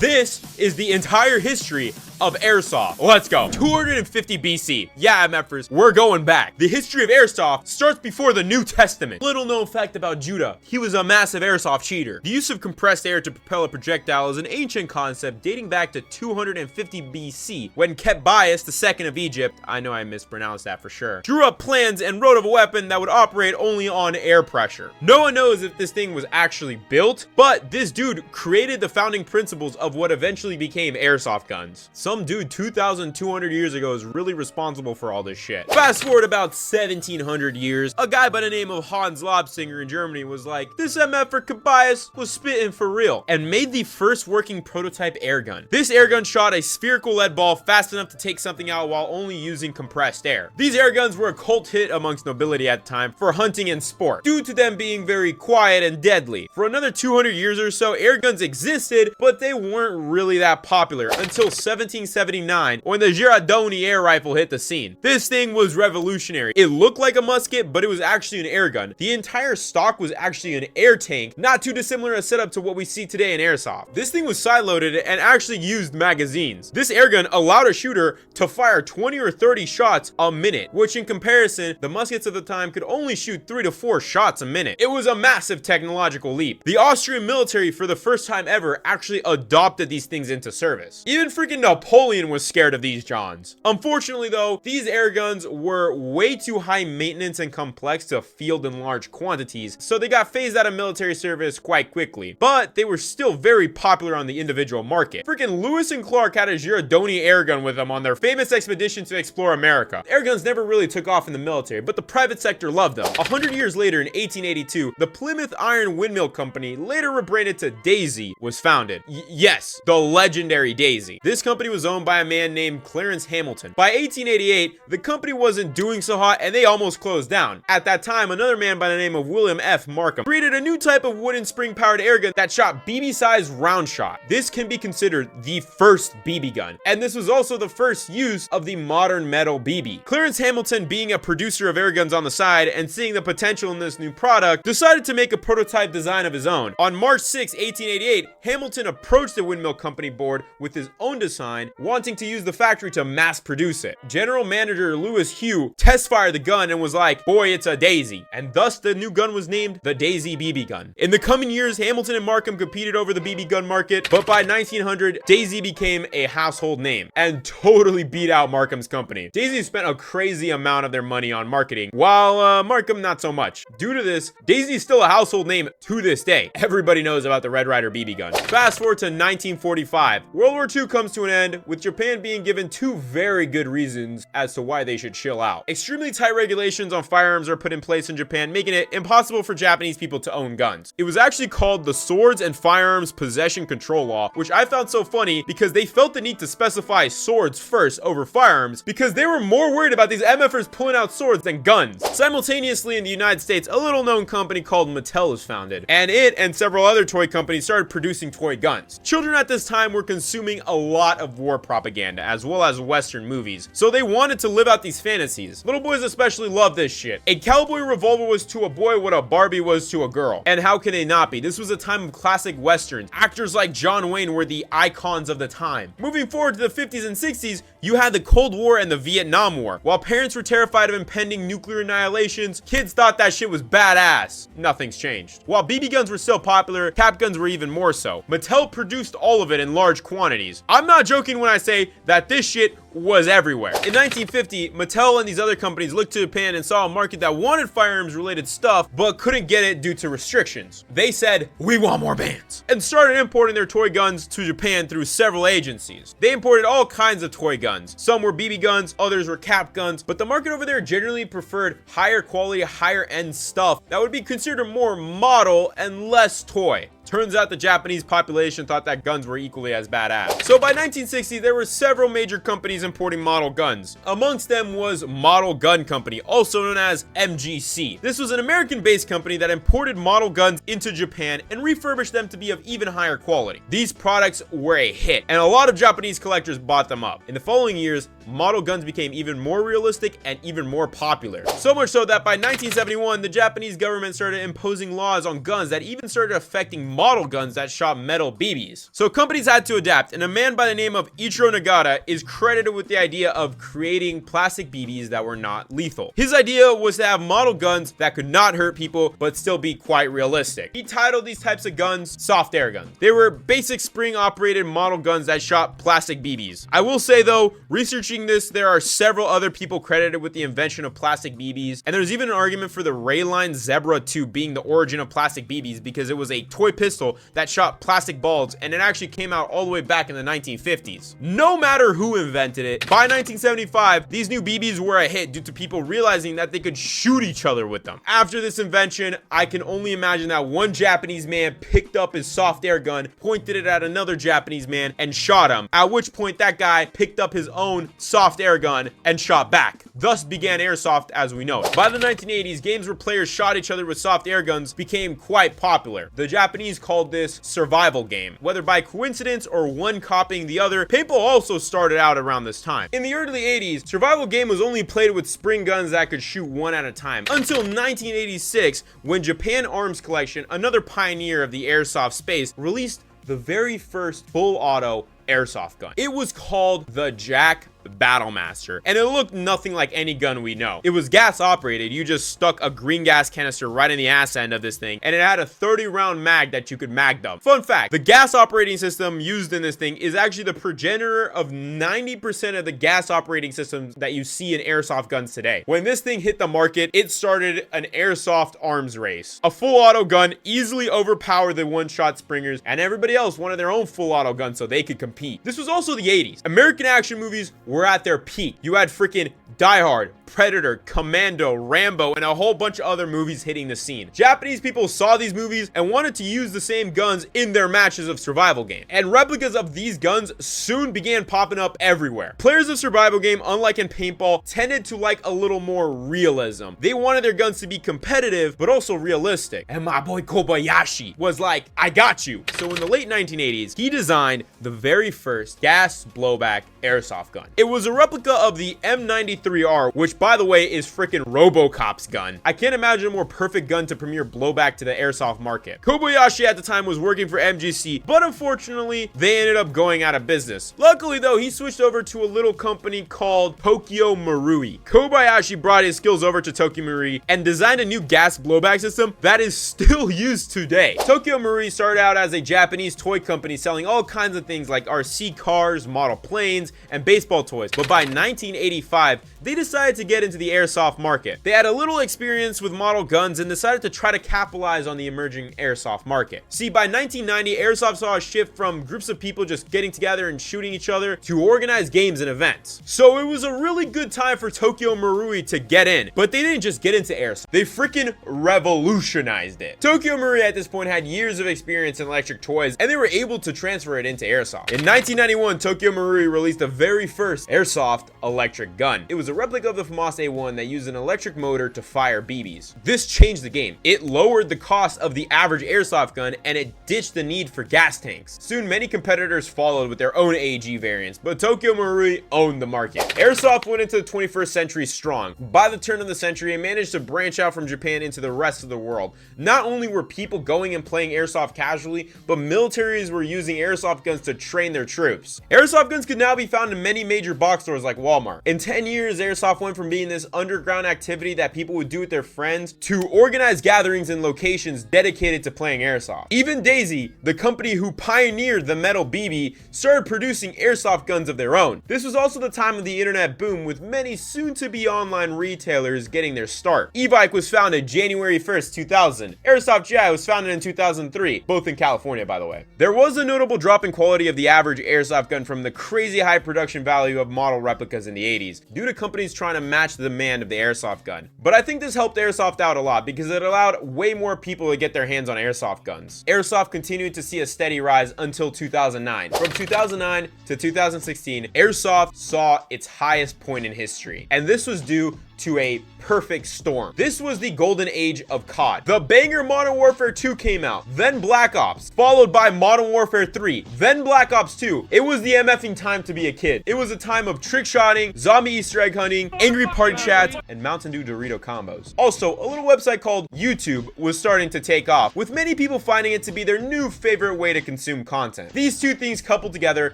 This is the entire history of Airsoft. Let's go. 250 BC. Yeah, MFers, we're going back. The history of Airsoft starts before the New Testament. Little known fact about Judah. He was a massive Airsoft cheater. The use of compressed air to propel a projectile is an ancient concept dating back to 250 BC, when Bias II of Egypt, I know I mispronounced that for sure, drew up plans and wrote of a weapon that would operate only on air pressure. No one knows if this thing was actually built, but this dude created the founding principles of what eventually became airsoft guns. Some dude 2,200 years ago is really responsible for all this shit. Fast forward about 1,700 years, a guy by the name of Hans Lobsinger in Germany was like, this MFer Kobayas was spitting for real, and made the first working prototype airgun. This airgun shot a spherical lead ball fast enough to take something out while only using compressed air. These airguns were a cult hit amongst nobility at the time for hunting and sport, due to them being very quiet and deadly. For another 200 years or so, airguns existed, but they weren't really that popular until 1779, when the Girandoni air rifle hit the scene. This thing was revolutionary. It looked like a musket, but it was actually an airgun. The entire stock was actually an air tank, not too dissimilar a setup to what we see today in Airsoft. This thing was side-loaded and actually used magazines. This airgun allowed a shooter to fire 20 or 30 shots a minute, which in comparison, the muskets of the time could only shoot 3 to 4 shots a minute. It was a massive technological leap. The Austrian military, for the first time ever, actually adopted these things into service. Even freaking Napoleon was scared of these Johns. Unfortunately though, these airguns were way too high maintenance and complex to field in large quantities, so they got phased out of military service quite quickly. But they were still very popular on the individual market. Freaking Lewis and Clark had a Girandoni airgun with them on their famous expedition to explore America. Airguns never really took off in the military, but the private sector loved them. 100 years later, in 1882, the Plymouth Iron Windmill Company, later rebranded to Daisy, was founded. Yes, the legendary Daisy. This company was owned by a man named Clarence Hamilton. By 1888, the company wasn't doing so hot and they almost closed down. At that time, another man by the name of William F. Markham created a new type of wooden spring-powered airgun that shot BB-sized round shot. This can be considered the first BB gun, and this was also the first use of the modern metal BB. Clarence Hamilton, being a producer of airguns on the side and seeing the potential in this new product, decided to make a prototype design of his own. On March 6, 1888, Hamilton approached the Windmill Company board with his own design, wanting to use the factory to mass produce it. General Manager Lewis Hugh test fired the gun and was like, boy, it's a Daisy. And thus the new gun was named the Daisy BB gun. In the coming years, Hamilton and Markham competed over the BB gun market, but by 1900, Daisy became a household name and totally beat out Markham's company. Daisy spent a crazy amount of their money on marketing, while Markham not so much. Due to this, Daisy is still a household name to this day. Everybody knows about the Red Ryder BB gun. Fast forward to 1945. World War II comes to an end, with Japan being given two very good reasons as to why they should chill out. Extremely tight regulations on firearms are put in place in Japan, making it impossible for Japanese people to own guns. It was actually called the Swords and Firearms Possession Control Law, which I found so funny because they felt the need to specify swords first over firearms because they were more worried about these MFers pulling out swords than guns. Simultaneously, in the United States, a little known company called Mattel was founded, and it and several other toy companies started producing toy guns. Children at this time were consuming a lot of war propaganda as well as Western movies, so they wanted to live out these fantasies. Little boys especially love this shit. A cowboy revolver was to a boy what a Barbie was to a girl. And how can they not be? This was a time of classic Westerns. Actors like John Wayne were the icons of the time. Moving forward to the 50s and 60s, you had the Cold War and the Vietnam War. While parents were terrified of impending nuclear annihilations, kids thought that shit was badass. Nothing's changed. While BB guns were still popular, cap guns were even more so. Mattel produced all of it in large quantities. I'm not joking when I say that this shit was everywhere. In 1950, Mattel and these other companies looked to Japan and saw a market that wanted firearms related stuff but couldn't get it due to restrictions. They said, we want more bands, and started importing their toy guns to Japan through several agencies. They imported all kinds of toy guns. Some were BB guns, others were cap guns, but the market over there generally preferred higher quality, higher end stuff that would be considered more model and less toy. Turns out the Japanese population thought that guns were equally as badass. So by 1960, there were several major companies companies importing model guns. Amongst them was Model Gun Company, also known as MGC. This was an American-based company that imported model guns into Japan and refurbished them to be of even higher quality. These products were a hit, and a lot of Japanese collectors bought them up. In the following years, model guns became even more realistic and even more popular. So much so that by 1971, the Japanese government started imposing laws on guns that even started affecting model guns that shot metal BBs. So companies had to adapt, and a man by the name of Ichiro Nagata is credited with the idea of creating plastic BBs that were not lethal. His idea was to have model guns that could not hurt people but still be quite realistic. He titled these types of guns soft air guns. They were basic spring operated model guns that shot plastic BBs. I will say though, researching this, there are several other people credited with the invention of plastic BBs, and there's even an argument for the Rayline Zebra 2 being the origin of plastic BBs because it was a toy pistol that shot plastic balls, and it actually came out all the way back in the 1950s. No matter who invented it, by 1975, these new BBs were a hit due to people realizing that they could shoot each other with them. After this invention, I can only imagine that one Japanese man picked up his soft air gun, pointed it at another Japanese man, and shot him, at which point that guy picked up his own soft air gun and shot back. Thus began airsoft as we know it. By the 1980s, games where players shot each other with soft air guns became quite popular. The Japanese called this survival game. Whether by coincidence or one copying the other, paintball also started out around this time. In the early 80s, survival game was only played with spring guns that could shoot one at a time, until 1986 when Japan Arms Collection, another pioneer of the airsoft space, released the very first full auto airsoft gun. It was called the Jack Battlemaster, and it looked nothing like any gun we know. It was gas operated. You just stuck a green gas canister right in the ass end of this thing, and it had a 30-round mag that you could mag dump. Fun fact, the gas operating system used in this thing is actually the progenitor of 90% of the gas operating systems that you see in airsoft guns today. When this thing hit the market, it started an airsoft arms race. A full auto gun easily overpowered the one-shot springers, and everybody else wanted their own full auto gun so they could compete. This was also the 80s. American action movies were at their peak. You had freaking Die Hard, Predator, Commando, Rambo, and a whole bunch of other movies hitting the scene. Japanese people saw these movies and wanted to use the same guns in their matches of survival game, and replicas of these guns soon began popping up everywhere. Players of survival game, unlike in paintball, tended to like a little more realism. They wanted their guns to be competitive but also realistic, and my boy Kobayashi was like, I got you. So in the late 1980s, he designed the very first gas blowback airsoft gun. It was a replica of the M93R, which by the way is freaking RoboCop's gun. I can't imagine a more perfect gun to premiere blowback to the airsoft market. Kobayashi at the time was working for MGC, but unfortunately they ended up going out of business. Luckily though, he switched over to a little company called Tokyo Marui. Kobayashi brought his skills over to Tokyo Marui and designed a new gas blowback system that is still used today. Tokyo Marui started out as a Japanese toy company selling all kinds of things like RC cars, model planes, and baseball toys, but by 1985 they decided to get into the airsoft market. They had a little experience with model guns and decided to try to capitalize on the emerging airsoft market. See, by 1990, airsoft saw a shift from groups of people just getting together and shooting each other to organized games and events. So it was a really good time for Tokyo Marui to get in, but they didn't just get into airsoft, they freaking revolutionized it. Tokyo Marui at this point had years of experience in electric toys, and they were able to transfer it into airsoft. In 1991, Tokyo Marui released the very first airsoft electric gun. It was a replica of the FAMAS A1 that used an electric motor to fire BBs. This changed the game. It lowered the cost of the average airsoft gun, and it ditched the need for gas tanks. Soon, many competitors followed with their own AEG variants, but Tokyo Marui owned the market. Airsoft went into the 21st century strong. By the turn of the century, it managed to branch out from Japan into the rest of the world. Not only were people going and playing airsoft casually, but militaries were using airsoft guns to train their troops. Airsoft guns could now be found in many major box stores like Walmart. In 10 years, airsoft went from being this underground activity that people would do with their friends to organized gatherings in locations dedicated to playing airsoft. Even Daisy, the company who pioneered the metal BB, started producing airsoft guns of their own. This was also the time of the internet boom, with many soon-to-be online retailers getting their start. E-Bike was founded January 1st, 2000. Airsoft GI was founded in 2003, both in California, by the way. There was a notable drop in quality of the average airsoft gun from the crazy high production value of model replicas in the 80s, due to companies trying to match the demand of the airsoft gun. But I think this helped airsoft out a lot because it allowed way more people to get their hands on airsoft guns. Airsoft continued to see a steady rise until 2009. From 2009 to 2016, airsoft saw its highest point in history, and this was due to a perfect storm. This was the golden age of COD. The banger Modern Warfare 2 came out, then Black Ops, followed by Modern Warfare 3, then Black Ops 2. It was the MFing time to be a kid. It was a time of trick shotting, zombie Easter egg hunting, angry party chats, and Mountain Dew Dorito combos. Also, a little website called YouTube was starting to take off, with many people finding it to be their new favorite way to consume content. These two things coupled together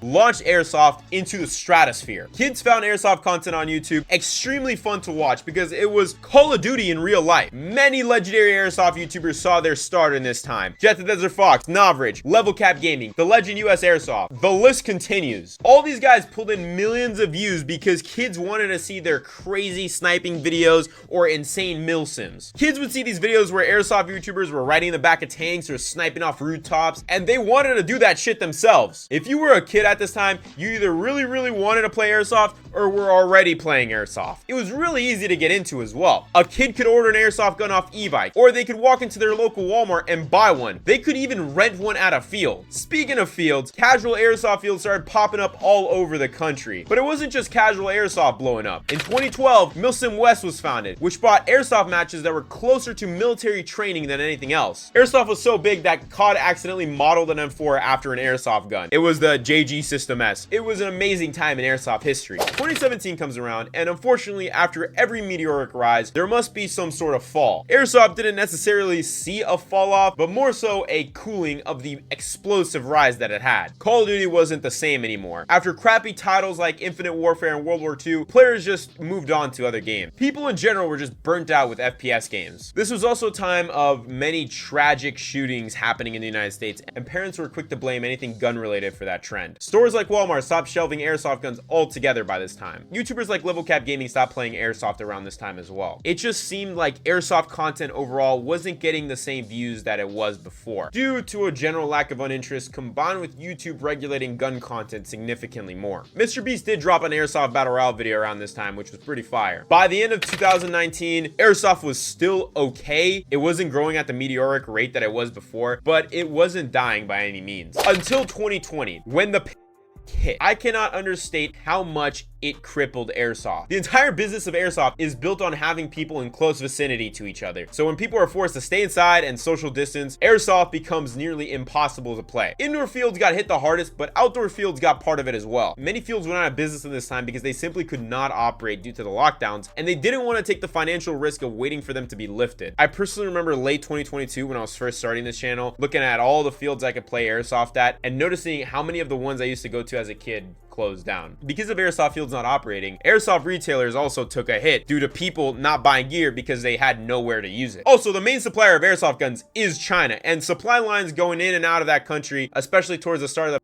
launched airsoft into the stratosphere. Kids found airsoft content on YouTube extremely fun to watch because it was Call of Duty in real life. Many legendary airsoft YouTubers saw their start in this time. Jet the Desert Fox, Novridge, Level Cap Gaming, The Legend US Airsoft. The list continues. All these guys pulled in millions of views because kids wanted to see their crazy sniping videos or insane milsims. Kids would see these videos where airsoft YouTubers were riding in the back of tanks or sniping off rooftops, and they wanted to do that shit themselves. If you were a kid at this time, you either really wanted to play airsoft or were already playing airsoft. It was really easy to get into as well. A kid could order an airsoft gun off eBay, or they could walk into their local Walmart and buy one. They could even rent one at a field. Speaking of fields, casual airsoft fields started popping up all over the country. But it wasn't just casual airsoft blowing up. In 2012, Milsim West was founded, which brought airsoft matches that were closer to military training than anything else. Airsoft was so big that COD accidentally modeled an M4 after an airsoft gun. It was the JG System S. It was an amazing time in airsoft history. 2017 comes around, and unfortunately, after every meteoric rise, there must be some sort of fall. Airsoft didn't necessarily see a fall off, but more so a cooling of the explosive rise that it had. Call of Duty wasn't the same anymore. After crappy titles like Infinite Warfare and World War II, players just moved on to other games. People in general were just burnt out with FPS games. This was also a time of many tragic shootings happening in the United States, and parents were quick to blame anything gun related for that trend. Stores like Walmart stopped shelving airsoft guns altogether by this time. YouTubers like Level Cap Gaming stopped playing airsoft around this time as well. It just seemed like airsoft content overall wasn't getting the same views that it was before, due to a general lack of uninterest combined with YouTube regulating gun content significantly more. Mr. Beast did drop an airsoft battle royale video around this time, which was pretty fire. By the end of 2019, airsoft was still okay. It wasn't growing at the meteoric rate that it was before, but it wasn't dying by any means. Until 2020, when the hit. I cannot understate how much it crippled airsoft. The entire business of airsoft is built on having people in close vicinity to each other. So when people are forced to stay inside and social distance, airsoft becomes nearly impossible to play. Indoor fields got hit the hardest, but outdoor fields got part of it as well. Many fields went out of business in this time because they simply could not operate due to the lockdowns, and they didn't want to take the financial risk of waiting for them to be lifted. I personally remember late 2022 when I was first starting this channel, looking at all the fields I could play airsoft at and noticing how many of the ones I used to go to as a kid closed down. Because of airsoft fields not operating, airsoft retailers also took a hit due to people not buying gear because they had nowhere to use it. Also, the main supplier of airsoft guns is China, and supply lines going in and out of that country, especially towards the start of the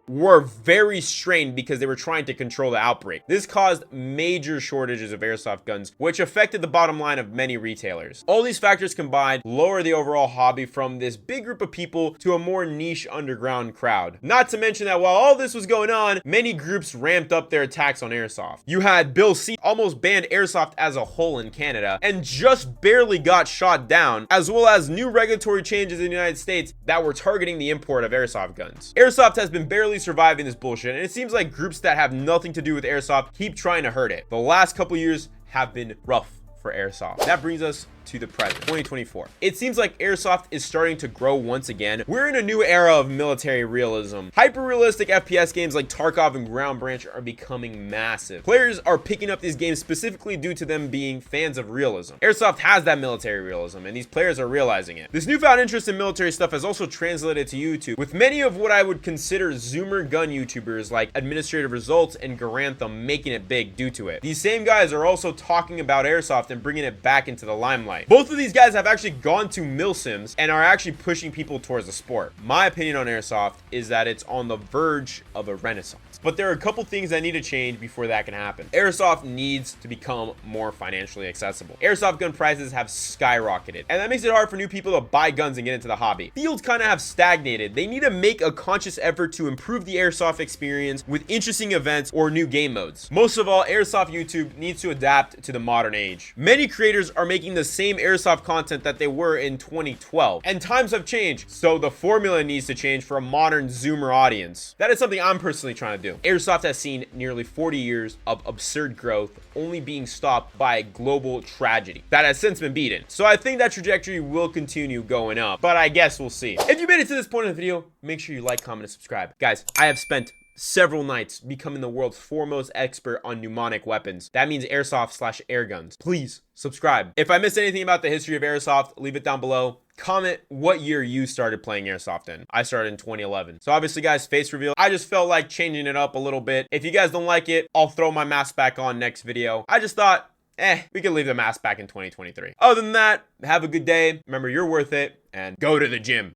were very strained because they were trying to control the outbreak. This caused major shortages of airsoft guns, which affected the bottom line of many retailers. All these factors combined lower the overall hobby from this big group of people to a more niche underground crowd. Not to mention that while all this was going on, many groups ramped up their attacks on airsoft. You had Bill C almost banned airsoft as a whole in Canada and just barely got shot down, as well as new regulatory changes in the United States that were targeting the import of airsoft guns. Airsoft has been barely surviving this bullshit, and it seems like groups that have nothing to do with airsoft keep trying to hurt it. The last couple years have been rough for airsoft. That brings us to the present, 2024. It seems like airsoft is starting to grow once again. We're in a new era of military realism. Hyper-realistic FPS games like Tarkov and Ground Branch are becoming massive. Players are picking up these games specifically due to them being fans of realism. Airsoft has that military realism, and these players are realizing it. This newfound interest in military stuff has also translated to YouTube, with many of what I would consider zoomer gun YouTubers like Administrative Results and Garanthem making it big due to it. These same guys are also talking about airsoft and bringing it back into the limelight. limelight. Both of these guys have actually gone to milsims and are actually pushing people towards the sport. My opinion on Airsoft is that it's on the verge of a renaissance. But there are a couple things that need to change before that can happen. Airsoft needs to become more financially accessible. Airsoft gun prices have skyrocketed, and that makes it hard for new people to buy guns and get into the hobby. Fields kind of have stagnated. They need to make a conscious effort to improve the Airsoft experience with interesting events or new game modes. Most of all, Airsoft YouTube needs to adapt to the modern age. Many creators are making the same Airsoft content that they were in 2012, and times have changed, so the formula needs to change for a modern Zoomer audience. That is something I'm personally trying to do. Airsoft has seen nearly 40 years of absurd growth, only being stopped by a global tragedy that has since been beaten. So I think that trajectory will continue going up, but I guess we'll see. If you made it to this point in the video, make sure you like, comment, and subscribe. Guys, I have spent several nights becoming the world's foremost expert on mnemonic weapons. That means airsoft/air guns. Please subscribe. If I missed anything about the history of Airsoft, leave it down below. Comment what year you started playing Airsoft in. I started in 2011. So obviously, guys, face reveal. I just felt like changing it up a little bit. If you guys don't like it, I'll throw my mask back on next video. I just thought, we could leave the mask back in 2023. Other than that, have a good day. Remember, you're worth it, and go to the gym.